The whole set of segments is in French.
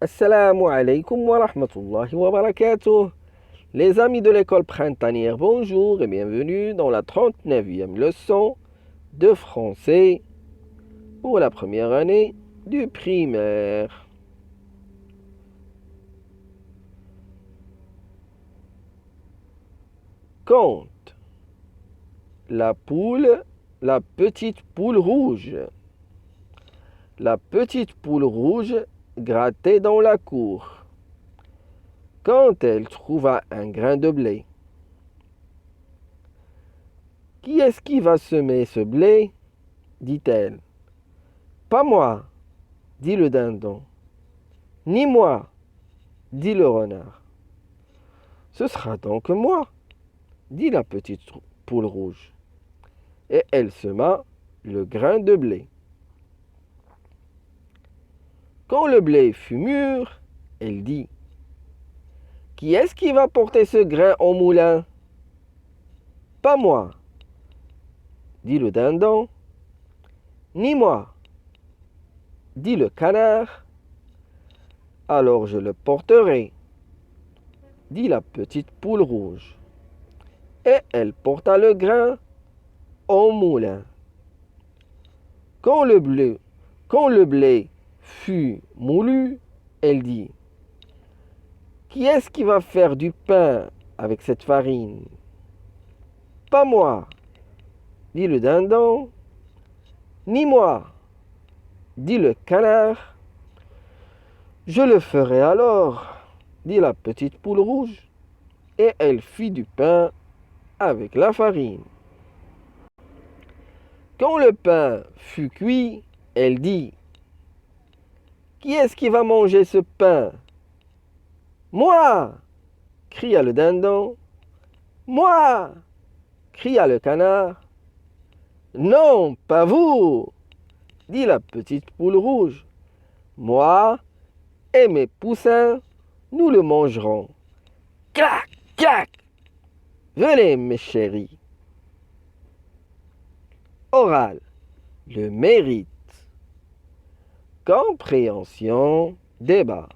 Assalamu alaikum wa rahmatullahi wa barakatuh. Les amis de l'école printanière, bonjour et bienvenue dans la 39e leçon de français pour la première année du primaire. Compte la petite poule rouge. La petite poule rouge grattait dans la cour quand elle trouva un grain de blé. Qui est-ce qui va semer ce blé? Dit-elle. Pas moi, dit le dindon. Ni moi, dit le renard. Ce sera donc moi, dit la petite poule rouge. Et elle sema le grain de blé. Quand le blé fut mûr, elle dit: Qui est-ce qui va porter ce grain au moulin? Pas moi, dit le dindon. Ni moi, dit le canard. Alors je le porterai, dit la petite poule rouge. Et elle porta le grain au moulin. Quand le blé fut moulu, elle dit: Qui est-ce qui va faire du pain avec cette farine? Pas moi, dit le dindon. Ni moi, dit le canard. Je le ferai alors, dit la petite poule rouge, et elle fit du pain avec la farine. Quand le pain fut cuit, elle dit: Qui est-ce qui va manger ce pain? Moi, cria le dindon. Moi, cria le canard. Non, pas vous, dit la petite poule rouge. Moi et mes poussins, nous le mangerons. Clac, clac. Venez, mes chéris. Oral, le mérite. Compréhension, débat.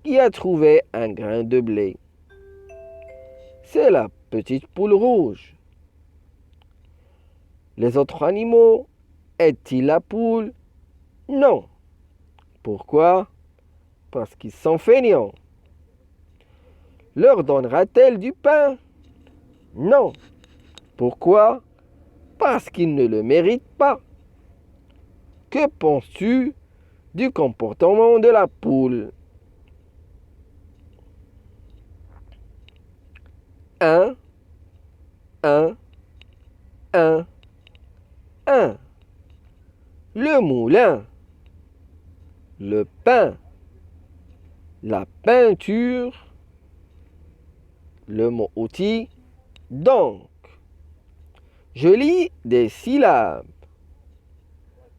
Qui a trouvé un grain de blé? C'est la petite poule rouge. Les autres animaux, est-il la poule? Non. Pourquoi? Parce qu'ils sont feignants. Leur donnera-t-elle du pain? Non. Pourquoi? Parce qu'ils ne le méritent pas. Que penses-tu du comportement de la poule? Un. Le moulin, le pain, la peinture, le mot outil, donc. Je lis des syllabes.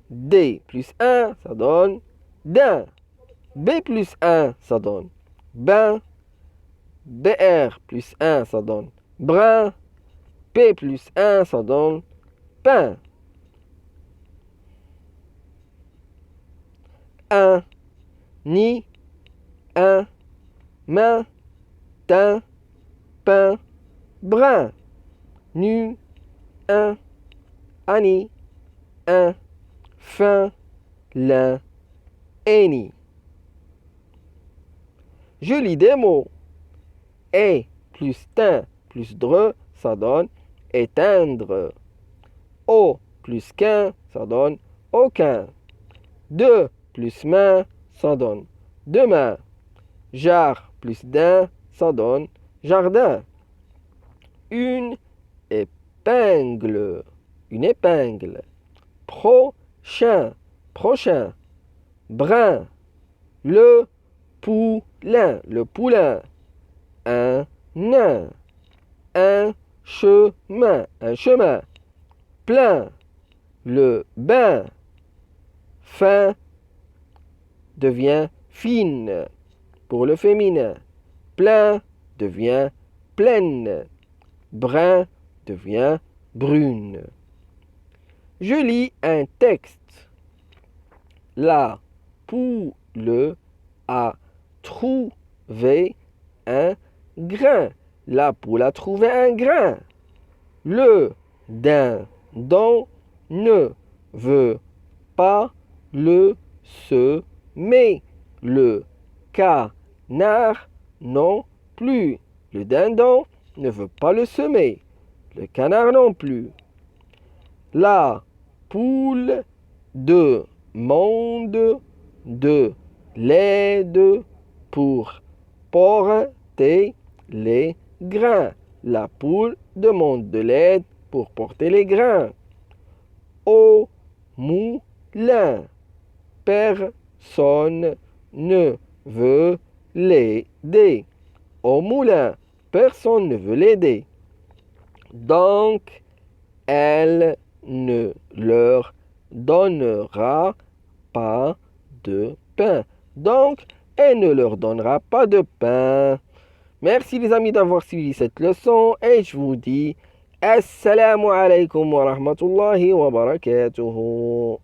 D plus 1, ça donne din. B plus 1, ça donne bain. BR plus 1, ça donne brin. P plus 1, ça donne pain. Un, ni, un, main, teint, pain, brin. Nu, un, ani, un, fin, lin, eni. Je lis des mots. Et plus teint plus dre, ça donne éteindre. O plus qu'un, ça donne aucun. Deux plus main, ça donne demain. Jar plus d'un, ça donne jardin. Une épingle, une épingle. Prochain, prochain. Brin, le poulain. Un nain, un chemin, plein, le bain, fin devient fine pour le féminin, plein devient pleine, brun devient brune. Je lis un texte. La poule le a trouvé un grain. La poule a trouvé un grain. Le dindon ne veut pas le semer. Le canard non plus. Le dindon ne veut pas le semer. Le canard non plus. La poule demande de l'aide pour porter les grains. La poule demande de l'aide pour porter les grains. Au moulin, personne ne veut l'aider. Au moulin, personne ne veut l'aider. Donc, elle ne leur donnera pas de pain. Donc, elle ne leur donnera pas de pain. Merci les amis d'avoir suivi cette leçon et je vous dis Assalamu alaikum wa rahmatullahi wa barakatuhu.